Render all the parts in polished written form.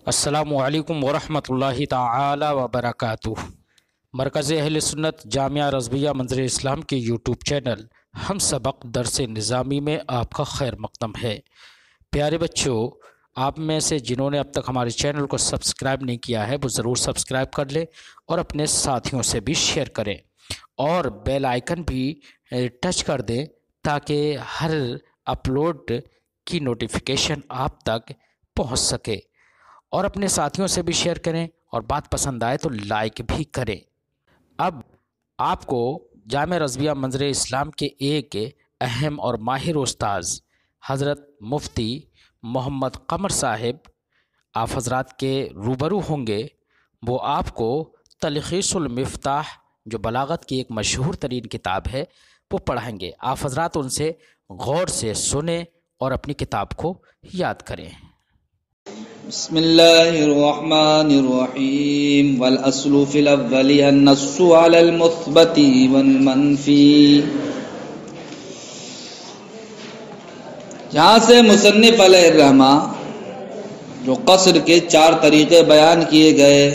السلام علیکم ورحمۃ اللہ تعالی وبرکاتہ۔ مرکز اہل سنت جامعہ رضویہ منظر اسلام کے یوٹیوب چینل ہم سبق درس نظامی میں آپ کا خیر مقدم ہے۔ پیارے بچوں، آپ میں سے جنہوں نے اب تک ہمارے چینل کو سبسکرائب نہیں کیا ہے وہ ضرور سبسکرائب کر لیں اور اپنے ساتھیوں سے بھی شیئر کریں اور بیل آئیکن بھی ٹچ کر دیں تاکہ ہر اپلوڈ کی نوٹیفیکیشن آپ تک پہنچ سکے، اور اپنے ساتھیوں سے بھی شیئر کریں اور بات پسند آئے تو لائک بھی کریں۔ اب آپ کو جامعہ رضویہ منظر اسلام کے ایک اہم اور ماہر استاذ حضرت مفتی محمد قمر صاحب آپ حضرات کے روبرو ہوں گے۔ وہ آپ کو تلخیص المفتاح جو بلاغت کی ایک مشہور ترین کتاب ہے وہ پڑھائیں گے۔ آپ حضرات ان سے غور سے سنیں اور اپنی کتاب کو یاد کریں۔ بسم اللہ الرحمن الرحیم والاصل فی الاول النص علی المثبت والمنفی۔ یہاں سے مصنف علیہ الرحمہ جو قصر کے 4 طریقے بیان کیے گئے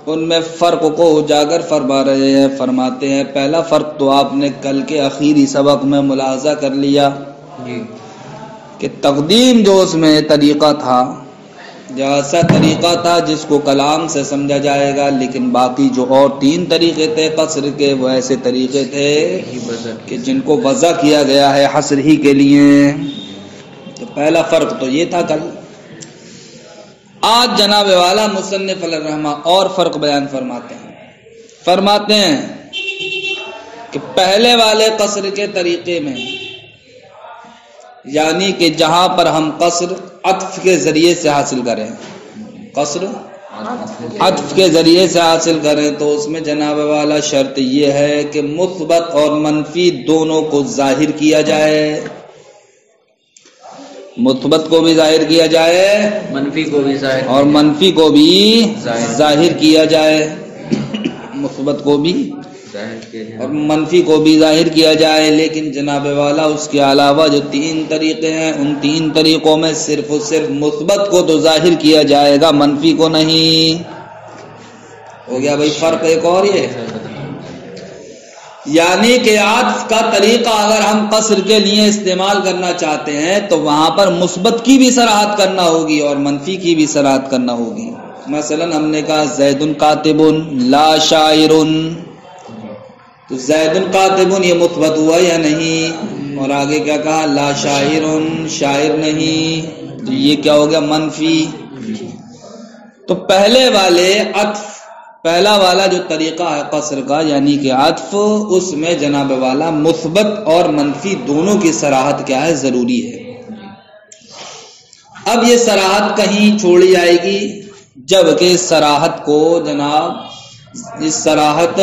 ان میں فرق کو اجاگر فرما رہے ہیں۔ فرماتے ہیں پہلا فرق تو آپ نے کل کے اخیری سبق میں ملاحظہ کر لیا کہ تقدیم جو اس میں طریقہ تھا جو ایسا طریقہ تھا جس کو کلام سے سمجھا جائے گا، لیکن باقی جو اور 3 طریقے تھے قصر کے وہ ایسے طریقے تھے کہ جن کو وضع کیا گیا ہے حصر ہی کے لیے۔ تو پہلا فرق تو یہ تھا کل۔ آج جناب والا مصنف علیہ الرحمہ اور فرق بیان فرماتے ہیں کہ پہلے والے قصر کے طریقے میں، یعنی کہ جہاں پر ہم قصر عطف کے ذریعے سے حاصل کریں، قصر عطف کے ذریعے سے حاصل کریں تو اس میں جناب والا شرط یہ ہے کہ مثبت اور منفی دونوں کو ظاہر کیا جائے، مثبت کو بھی ظاہر کیا جائے منفی کو بھی ظاہر اور منفی کو بھی ظاہر کیا جائے، مثبت کو بھی اور منفی کو بھی ظاہر کیا جائے۔ لیکن جناب والا اس کے علاوہ جو 3 طریقے ہیں ان 3 طریقوں میں صرف اور صرف مثبت کو تو ظاہر کیا جائے گا، منفی کو نہیں۔ ہو گیا بھائی فرق ایک اور یہ، یعنی کہ عطف کا طریقہ اگر ہم قصر کے لیے استعمال کرنا چاہتے ہیں تو وہاں پر مثبت کی بھی صراحت کرنا ہوگی اور منفی کی بھی صراحت کرنا ہوگی۔ مثلا ہم نے کہا زید کاتب لا شاعر، تو زید کاتب یہ مثبت ہوا یا نہیں؟ اور آگے کیا کہا؟ لا شاعر، شاعر نہیں، تو یہ کیا ہو گیا؟ منفی۔ تو پہلا والا جو طریقہ ہے قصر کا یعنی کہ عطف، اس میں جناب والا مثبت اور منفی دونوں کی صراحت کیا ہے؟ ضروری ہے۔ اب یہ صراحت کہیں چھوڑی جائے گی جبکہ اس صراحت کو جناب اس صراحت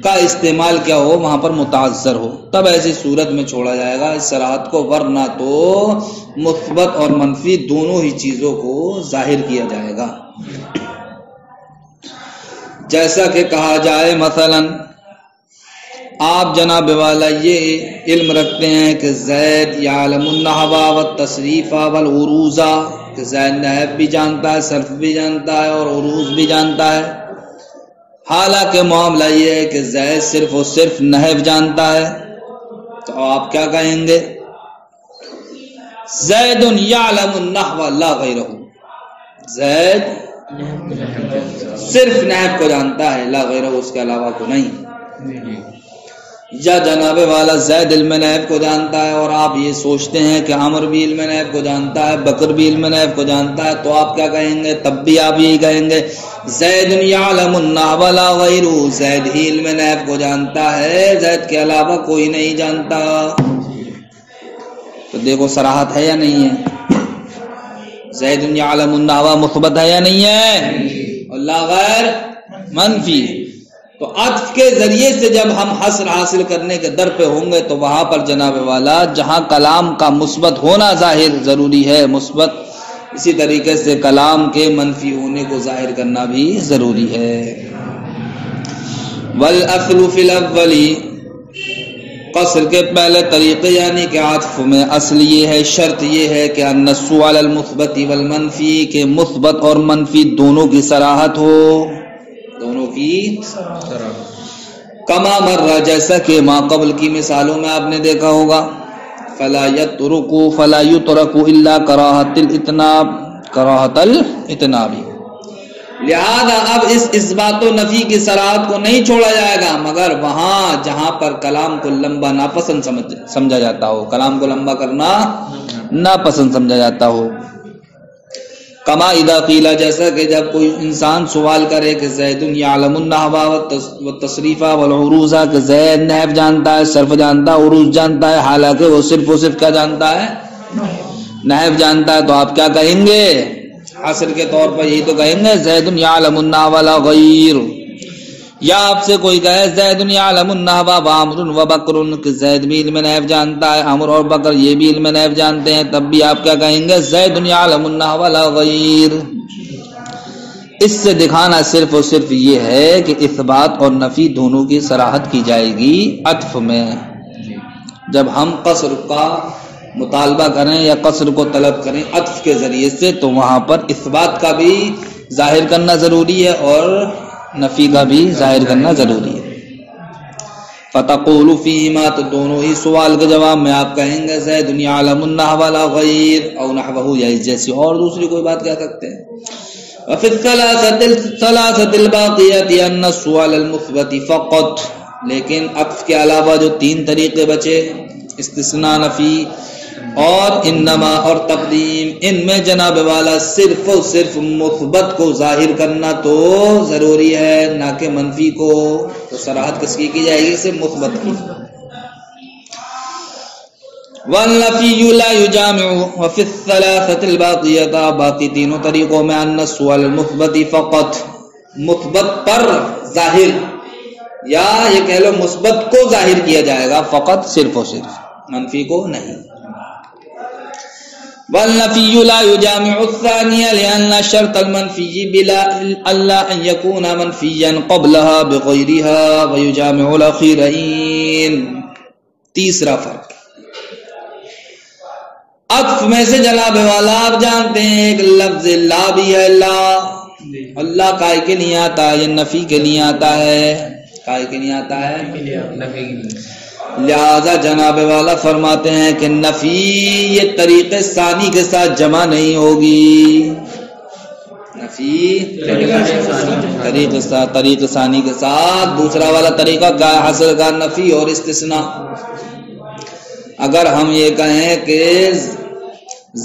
کا استعمال کیا ہو وہاں پر متعذر ہو، تب ایسی صورت میں چھوڑا جائے گا اس صراحت کو، ورنہ تو مثبت اور منفی دونوں ہی چیزوں کو ظاہر کیا جائے گا۔ جیسا کہ کہا جائے مثلا آپ جناب والا یہ علم رکھتے ہیں کہ زید یعلم النحو والتصریف والعروض، کہ زید نحو بھی جانتا ہے، صرف بھی جانتا ہے اور عروض بھی جانتا ہے، حالانکہ معاملہ یہ ہے کہ زید صرف اور صرف نحو جانتا ہے۔ تو آپ کیا کہیں گے؟ زید یعلم النحو لا غیرہ، زید صرف نحو کو جانتا ہے، لا غیرہ اس کے علاوہ کو نہیں۔ یا جناب والا زید علم نحو کو جانتا ہے اور آپ یہ سوچتے ہیں کہ عمر بھی علم نحو کو جانتا ہے، بکر بھی علم نحو کو جانتا ہے، تو آپ کیا کہیں گے؟ تب بھی آپ یہی کہیں گے زید یعلم النحو لا غیرہ، زید ہی علم نحو کو جانتا ہے، زید کے علاوہ کوئی نہیں جانتا۔ تو دیکھو صراحت ہے یا نہیں ہے؟ زید یعلم النحو مثبت ہے یا نہیں ہے؟ اور لا غیر منفی۔ تو عطف کے ذریعے سے جب ہم حصر حاصل کرنے کے در پہ ہوں گے تو وہاں پر جناب والا جہاں کلام کا مثبت ہونا ظاہر ضروری ہے مثبت، اسی طریقے سے کلام کے منفی ہونے کو ظاہر کرنا بھی ضروری ہے۔ والاصل فی الاول، قصر کے پہلے طریقے یعنی کہ عطف میں اصل یہ ہے، شرط یہ ہے کہ النص علی المثبت والمنفی، کہ مثبت اور منفی دونوں کی صراحت ہو، دونوں کی کما مرہ، جیسا کہ ما قبل کی مثالوں میں آپ نے دیکھا ہوگا، فلا یترک الا کراہۃ الاتناب، لہذا اب اس بات و نفی کی صراحت کو نہیں چھوڑا جائے گا مگر وہاں جہاں پر کلام کو لمبا ناپسند سمجھا جاتا ہو، کلام کو لمبا کرنا ناپسند سمجھا جاتا ہو۔ کما اذا قیل، جیسا کہ جب کوئی انسان سوال کرے کہ زید یعلم النحو والتصریف والعروض، کہ زید نحو جانتا ہے، صرف جانتا ہے، عروض جانتا ہے، حالانکہ وہ صرف و صرف کیا جانتا ہے؟ نحو جانتا ہے، تو آپ کیا کہیں گے؟ حاصل کے طور پر یہی تو کہیں گے زید یعلم النحو لا غیر، یا آپ سے کوئی کہے زید یعلم النحو وعمر وبکر، کہ زید بھی علم نحو جانتا ہے، عمر اور بکر یہ بھی علم نحو جانتے ہیں، تب بھی آپ کیا کہیں گے؟ زید یعلم النحو لا غیر۔ اس سے دکھانا صرف اور صرف یہ ہے کہ اثبات اور نفی دونوں کی صراحت کی جائے گی عطف میں۔ جب ہم قصر کا مطالبہ کریں یا قصر کو طلب کریں عطف کے ذریعے سے، تو وہاں پر اثبات کا بھی ظاہر کرنا ضروری ہے اور نفی کا بھی ظاہر کرنا ضروری ہے۔ فتقول فیما، تو دونوں ہی سوال کے جواب میں آپ کہیں گے زید یعلم النحو لا غیر، او نحوہ، یا اس جیسی اور دوسری کوئی بات کہہ سکتے ہیں۔ وفی الثلاثۃ الباقیۃ النص علی المثبت فقط، لیکن عطف کے علاوہ جو تین طریقے بچے، استثناء، نفی اور انما اور تقدیم، ان میں جناب والا صرف و صرف مثبت کو ظاہر کرنا تو ضروری ہے، نہ کہ منفی کو۔ تو صراحت کس کی جائے گی؟ صرف مثبت کی۔ والنفی لا یجامع وفی الثلاثۃ الباقیۃ، باقی تینوں طریقوں میں النص علی المثبت فقط، مثبت پر ظاہر، یا یہ کہہ لو مثبت کو ظاہر کیا جائے گا فقط، صرف و صرف، منفی کو نہیں۔ والنفی لا یجامع الثانیہ لأن شرط المنفی بلا الا ان یکون منفیا قبلها بغیرها ویجامع الاخیرین۔ تیسرا فرق عطف میں سے جناب والا آپ جانتے ہیں ایک لفظ لا بھی ہے، لا اللہ کائے کے لیے آتا ہے، یہ نفی کے لیے آتا ہے، کائے کے لیے آتا ہے، نفی کے لیے۔ لہذا جناب والا فرماتے ہیں کہ نفی یہ طریقے ثانی کے ساتھ جمع نہیں ہوگی، نفی طریقے ثانی کے ساتھ۔ دوسرا والا طریقہ کیا ہے؟ حاصل کا نفی اور استثناء۔ اگر ہم یہ کہیں کہ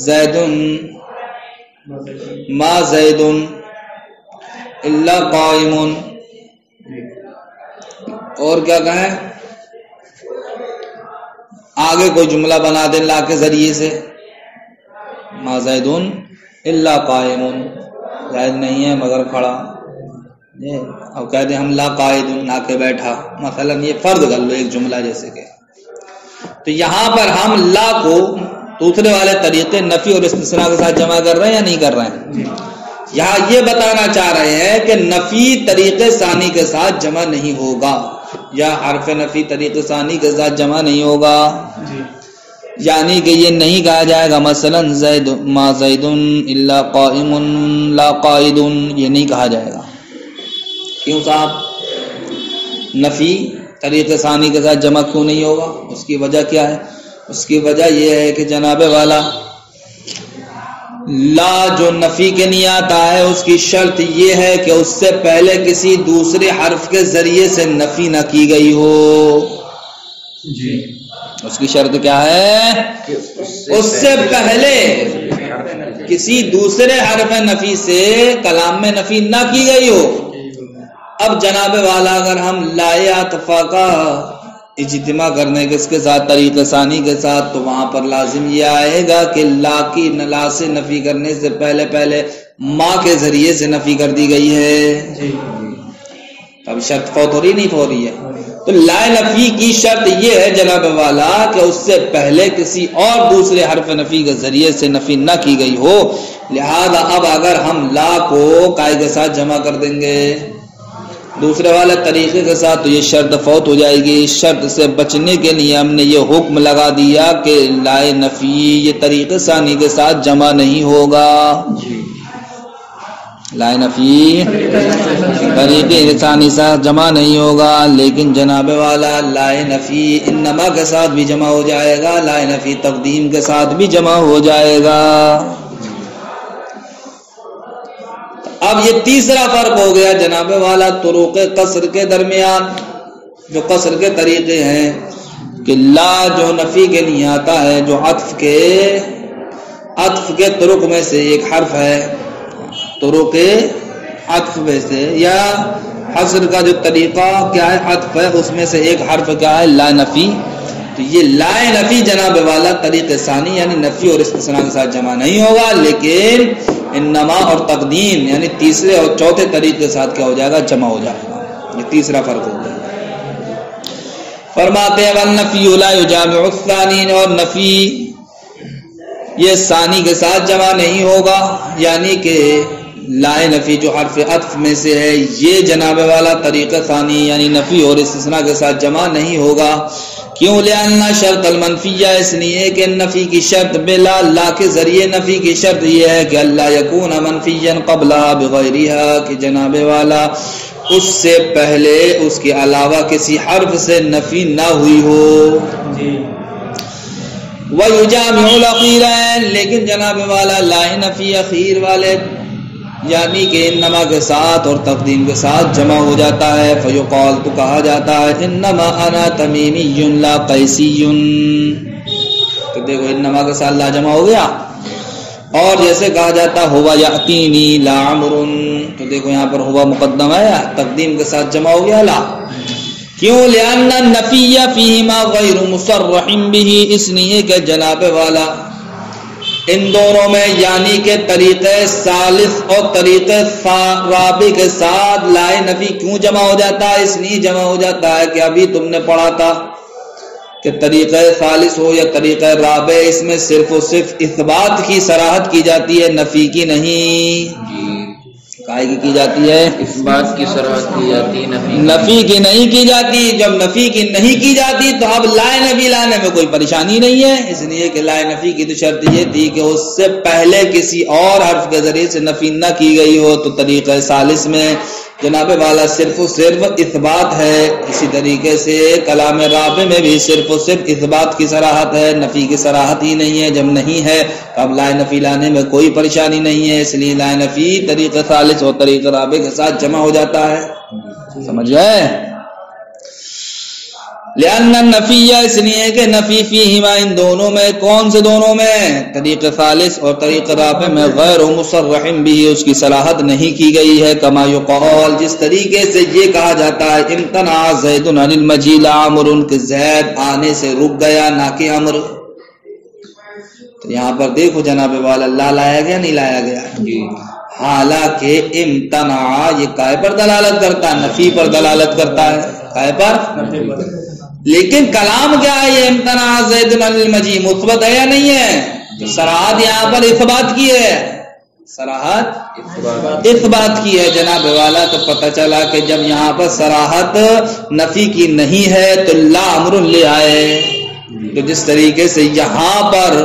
زید ما زید الا قائم، اور کیا کہیں؟ آگے کوئی جملہ بنا دیں لا کے ذریعے سے، ما زید الا قائم، زید نہیں ہے مگر کھڑا، اب کہہ دیں ہم لا قائد، نہ کے بیٹھا، مثلا یہ فرض کر لو ایک جملہ جیسے کہ، تو یہاں پر ہم لا کو دوسرے والے طریقے نفی اور استثناء کے ساتھ جمع کر رہے ہیں یا نہیں کر رہے ہیں؟ یہاں یہ بتانا چاہ رہے ہیں کہ نفی طریقے ثانی کے ساتھ جمع نہیں ہوگا، یا حرف نفی طریقے ثانی کے ساتھ جمع نہیں ہوگا، یعنی کہ یہ نہیں کہا جائے گا مثلا زید ما زید الا قائم لا قائد، یہ نہیں کہا جائے گا۔ کیوں صاحب؟ نفی طریقے ثانی کے ساتھ جمع کیوں نہیں ہوگا؟ اس کی وجہ کیا ہے؟ اس کی وجہ یہ ہے کہ جناب والا لا جو نفی کے لیے آتا ہے اس کی شرط یہ ہے کہ اس سے پہلے کسی دوسرے حرف کے ذریعے سے نفی نہ کی گئی ہو۔ جی اس کی شرط کیا ہے؟ اس سے پہلے کسی دوسرے حرف نفی سے کلام میں نفی نہ کی گئی ہو۔ اب جناب والا اگر ہم لا عطفہ کا اجتماع کرنے کے اس کے ساتھ طریقہ ثانی کے ساتھ، تو وہاں پر لازم یہ آئے گا کہ لا کی لا سے نفی کرنے سے پہلے ماں کے ذریعے سے نفی کر دی گئی ہے۔ اب شرط فوت ہو رہی نہیں ہو رہی ہے؟ تو لا نفی کی شرط یہ ہے جناب والا کہ اس سے پہلے کسی اور دوسرے حرف نفی کے ذریعے سے نفی نہ کی گئی ہو، لہذا اب اگر ہم لا کو کائے کے ساتھ جمع کر دیں گے، دوسرے والے طریقے کے ساتھ تو یہ شرط فوت ہو جائے گی. اس شرط سے بچنے کے لیے ہم نے یہ حکم لگا دیا کہ لائے نفی یہ طریقے ثانی کے ساتھ جمع نہیں ہوگا. لائے نفی طریقے ثانی ساتھ جمع نہیں ہوگا. لیکن جناب والا لائے نفی انما کے ساتھ بھی جمع ہو جائے گا, لائے نفی تقدیم کے ساتھ بھی جمع ہو جائے گا. اب یہ تیسرا فرق ہو گیا جناب والا طرق قصر کے درمیان. جو قصر کے طریقے ہیں کہ لا جو نفی کے لیے آتا ہے, جو عطف کے طرق میں سے ایک حرف ہے, طرق عطف میں سے, یا حصر کا جو طریقہ کیا ہے عطف ہے, اس میں سے ایک حرف کیا ہے لا نفی. تو یہ لا نفی جناب والا طریق ثانی یعنی نفی اور استثناء کے ساتھ جمع نہیں ہوگا, لیکن انما اور تقدیم یعنی تیسرے اور چوتھے طریقے کے ساتھ کیا ہو جائے گا, جمع ہو جائے گا. یہ تیسرا فرق ہو گیا. فرماتے ہیں والنفی لا یجامع الثانی, اور نفی یہ ثانی کے ساتھ جمع نہیں ہوگا, یعنی کہ لائے نفی جو حرف عطف میں سے ہے یہ جناب والا طریقہ ثانی یعنی نفی اور استثناء کے ساتھ جمع نہیں ہوگا. کیوں؟ لأن شرط المنفیہ, اس لیے کہ نفی کی شرط بلا لا کے ذریعے نفی کی شرط یہ ہے کہ اللہ یکون منفیا قبلها بغیرها, کہ جناب والا اس سے پہلے اس کے علاوہ کسی حرف سے نفی نہ ہوئی ہو. وَيُجَامِعُ الْأَخِيرَيْنِ, لیکن جناب والا لا نفی اخیر والے یعنی کہ انما کے ساتھ اور تقدیم کے ساتھ جمع ہو جاتا ہے. فیقال, تو کہا جاتا ہے انما انا تمیمی لا قیسی. تو دیکھو انما کے ساتھ لا جمع ہو گیا. اور جیسے کہا جاتا ہوا یاتینی لا عمر, تو دیکھو یہاں پر ہوا مقدم ہے, تقدیم کے ساتھ جمع ہو گیا لا. کیوں؟ لأن النفی فیہما غیر مصرح بہ, اس لیے کہ جناب والا ان دونوں میں یعنی کہ طریقہ ثالث اور طریقہ رابع کے ساتھ لائے نفی کیوں جمع ہو جاتا ہے؟ اس لیے جمع ہو جاتا ہے کہ ابھی تم نے پڑھا تھا کہ طریقہ ثالث ہو یا طریقہ رابع, اس میں صرف و صرف اثبات کی صراحت کی جاتی ہے, نفی کی نہیں. کائے کی جاتی ہے؟ اثبات کی صراحت کی جاتی ہے, نفی کی نہیں کی جاتی. جب نفی کی نہیں کی جاتی تو اب لائے نفی لانے میں کوئی پریشانی نہیں ہے, اس لیے کہ لائے نفی کی تو شرط یہ تھی کہ اس سے پہلے کسی اور حرف کے ذریعے سے نفی نہ کی گئی ہو. تو طریقہ ثالث میں جناب والا صرف و صرف اثبات ہے. اسی طریقے سے کلام رابع میں بھی صرف و صرف اثبات کی صراحت ہے, نفی کی صراحت ہی نہیں ہے. جب نہیں ہے تو اب لائے نفی لانے میں کوئی پریشانی نہیں ہے, اس لیے لائے نفی طریقہ ثالث اور طریقہ رابع کے ساتھ جمع ہو جاتا ہے. سمجھ گئے؟ لأن النفی, اس لیے کہ نفی فیہما ان دونوں میں, کون سے دونوں میں؟ طریقہ ثالث اور طریقہ رابع میں غیر مصرح بہ, اس کی صلاحت نہیں کی گئی ہے. کما یقال, جس طریقے سے یہ کہا جاتا ہے امتنع زید عن المجیء لا عمر, کہ زید آنے سے رک گیا نہ کہ عمر. تو یہاں پر دیکھو جناب والا لا لایا گیا نہیں لایا گیا, حالانکہ امتنع یہ کائے پر دلالت کرتا ہے, نفی پر دلالت کرتا ہے, کائے پر. لیکن کلام کیا ہے یہ امتنع زید عن المجیء, مثبت ہے یا نہیں ہے؟ صراحت یہاں پر اثبات کی ہے, صراحت اثبات کی ہے جناب والا. تو پتہ چلا کہ جب یہاں پر صراحت نفی کی نہیں ہے تو لا امر لے آئے. تو جس طریقے سے یہاں پر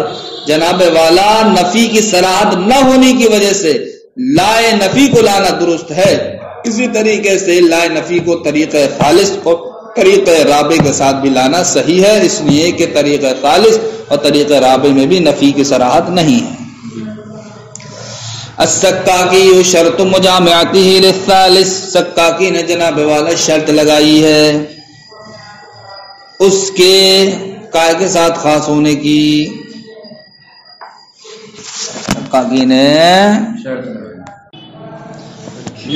جناب والا نفی کی صراحت نہ ہونے کی وجہ سے لائے نفی کو لانا درست ہے, اسی طریقے سے لائے نفی کو طریقہ ثالث کو طریقہ رابع کے ساتھ بھی لانا صحیح ہے, اس لیے کہ طریقہ ثالث اور طریقہ رابع میں بھی نفی کی صراحت نہیں ہے. السکاکی شرط مجامعتہ للثالث, سکاکی نے جناب والا شرط لگائی ہے اس کے کائے کے ساتھ خاص ہونے کی. سکاکی نے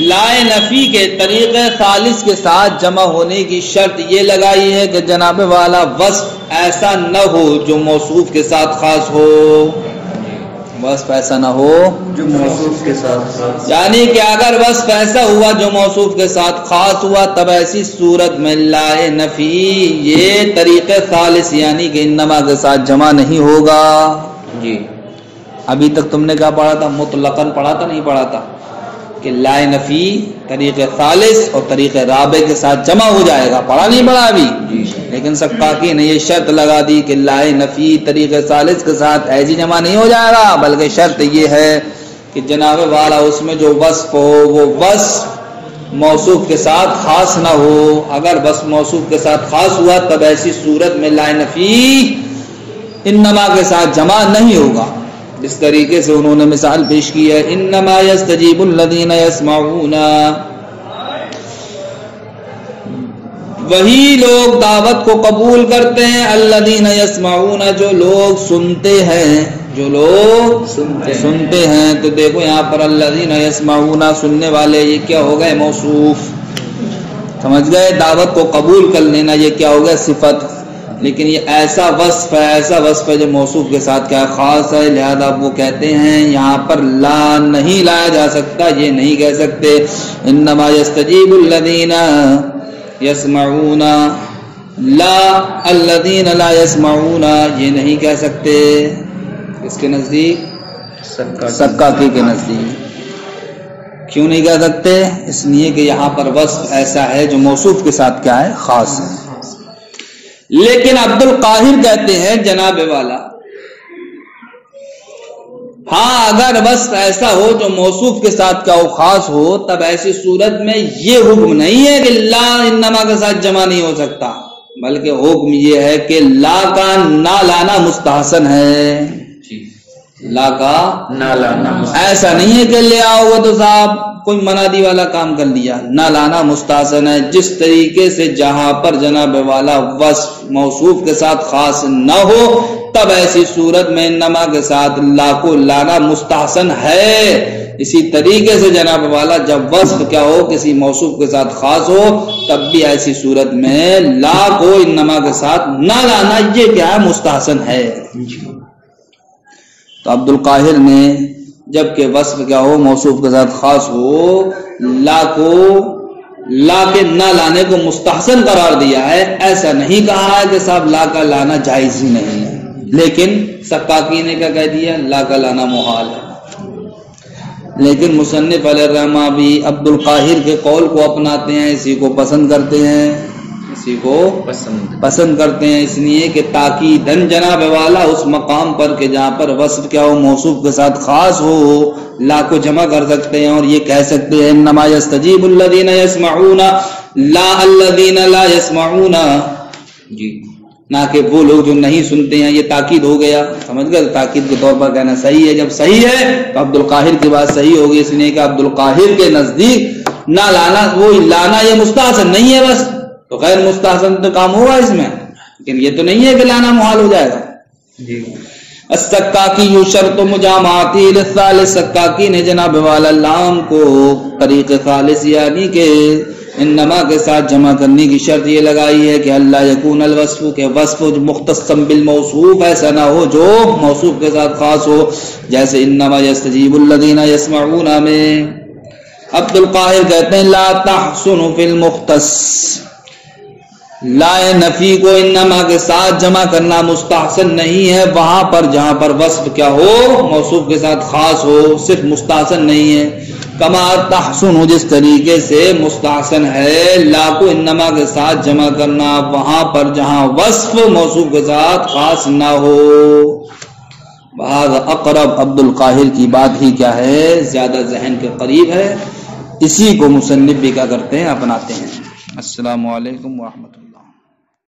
لائے نفی کے طریقہ ثالث کے ساتھ جمع ہونے کی شرط یہ لگائی ہے کہ جناب والا وصف ایسا نہ ہو جو موصوف کے ساتھ خاص ہو, وصف ایسا نہ ہو جو موصوف کے ساتھ, یعنی کہ اگر وصف ایسا ہوا جو موصوف کے ساتھ خاص ہوا تب ایسی صورت میں لائے نفی یہ طریقہ ثالث یعنی کہ انما کے ساتھ جمع نہیں ہوگا. جی ابھی تک تم نے کیا پڑھا تھا؟ مطلقاً پڑھا تھا نہیں پڑھا تھا؟ کہ لا نفی طریق ثالث اور طریق رابع کے ساتھ جمع ہو جائے گا، پڑھا نہیں پڑھا ابھی؟ لیکن سقاقی نے یہ شرط لگا دی کہ لا نفی طریق ثالث کے ساتھ ایسی جمع نہیں ہو جائے گا، بلکہ شرط یہ ہے کہ جناب والا اس میں جو وصف ہو وہ وصف موصوف کے ساتھ خاص نہ ہو۔ اگر وصف موصوف کے ساتھ خاص ہوا تب ایسی صورت میں لا نفی انما کے ساتھ جمع نہیں ہوگا۔ جس طریقے سے انہوں نے مثال پیش کی ہے، انما یستجیب الذین یسمعون، وہی لوگ دعوت کو قبول کرتے ہیں، الذین یسمعون، جو لوگ سنتے ہیں، جو لوگ سنتے ہیں۔ تو دیکھو یہاں پر الذین یسمعون، سننے والے، یہ کیا ہو گئے؟ موصوف، سمجھ گئے؟ دعوت کو قبول کر لینا یہ کیا ہو گیا؟ صفت۔ لیکن یہ ایسا وصف ہے جو موصوف کے ساتھ کیا خاص ہے، لہذا وہ کہتے ہیں یہاں پر لا نہیں لایا جا سکتا، یہ نہیں کہہ سکتے انما یستجیب الذین یسمعون، لا الذین لا یسمعون یہ نہیں کہہ سکتے۔ اس کے نزدیک سقاقی کے نزدیک کیوں نہیں کہہ سکتے؟ اس لیے کہ یہاں پر وصف ایسا ہے جو موصوف کے ساتھ کیا ہے؟ خاص ہے۔ لیکن عبد القاہر کہتے ہیں جناب والا، ہاں اگر وصف ایسا ہو جو موصوف کے ساتھ کیا ہو؟ خاص ہو، تب ایسی صورت میں یہ حکم نہیں ہے کہ لا انما کے ساتھ جمع نہیں ہو سکتا، بلکہ حکم یہ ہے کہ لا کا نہ لانا مستحسن ہے۔ لا کا نہ لانا ایسا نہیں ہے کہ لے آؤ گے تو صاحب کوئی منادی والا کام کر لیا، نہ لانا مستحسن ہے۔ جس طریقے سے جہاں پر جناب والا وصف موصوف کے ساتھ خاص نہ ہو تب ایسی صورت میں انما کے ساتھ لا کو لانا مستحسن ہے، اسی طریقے سے جناب والا جب وصف کیا ہو کسی موصوف کے ساتھ خاص ہو تب بھی ایسی صورت میں لا کو انما کے ساتھ نہ لانا یہ کیا ہے؟ مستحسن ہے۔ تو عبد القاہر نے جبکہ وصف کیا ہو موصوف کے ساتھ خاص ہو لا کو لا کے نہ لانے کو مستحسن قرار دیا ہے، ایسا نہیں کہا ہے کہ صاحب لا کا لانا جائز ہی نہیں ہے، لیکن سقاقی نے کیا کہہ دیا؟ لا کا لانا محال ہے۔ لیکن مصنف علیہ الرحمہ بھی عبد القاہر کے قول کو اپناتے ہیں، اسی کو پسند کرتے ہیں، اسی کو پسند کرتے ہیں، اس لیے کہ تاکیدن جناب والا اس مقام پر کہ جہاں پر وصف کیا ہو موصوف کے ساتھ خاص ہو لا کو جمع کر سکتے ہیں اور یہ کہہ سکتے ہیں انما یستجیب الذین یسمعون لا الذین لا یسمعون، جی نہ کہ وہ لوگ جو نہیں سنتے ہیں۔ یہ تاکید ہو گیا، سمجھ گئے؟ تاکید کے طور پر کہنا صحیح ہے، جب صحیح ہے تو عبد القاہر کی بات صحیح ہوگی، اس لیے کہ عبد القاہر کے نزدیک نہ لانا وہ لانا یہ مستحسن نہیں ہے، بس تو غیر مستحسن تو کام ہوگا اس میں، لیکن یہ تو نہیں ہے کہ لانا محال ہو جائے گا۔ جی السقاقی شرط مجامعاتی للثالث، سقاقی نے جناب والا لام کو طریق ثالث یعنی کہ انما کے ساتھ جمع کرنے کی شرط یہ لگائی ہے کہ اللہ یکون الوصف، کہ وصف مختصم بالموصوف ایسا نہ ہو جو موصوف کے ساتھ خاص ہو، جیسے انما یستجیب الذین یسمعون میں عبد القاہر کہتے ہیں لا تحسن فی المختص، لا نفی کو انما کے ساتھ جمع کرنا مستحسن نہیں ہے وہاں پر جہاں پر وصف کیا ہو موصوف کے ساتھ خاص ہو، صرف مستحسن نہیں ہے۔ کما تحسن ہو، جس طریقے سے مستحسن ہے لا کو انما کے ساتھ جمع کرنا وہاں پر جہاں وصف موصوف کے ساتھ خاص نہ ہو۔ بہذا اقرب، عبد القاہر کی بات ہی کیا ہے؟ زیادہ ذہن کے قریب ہے، اسی کو مصنف بھی کیا کرتے ہیں؟ اپناتے ہیں۔ السلام علیکم ورحمۃ اللہ۔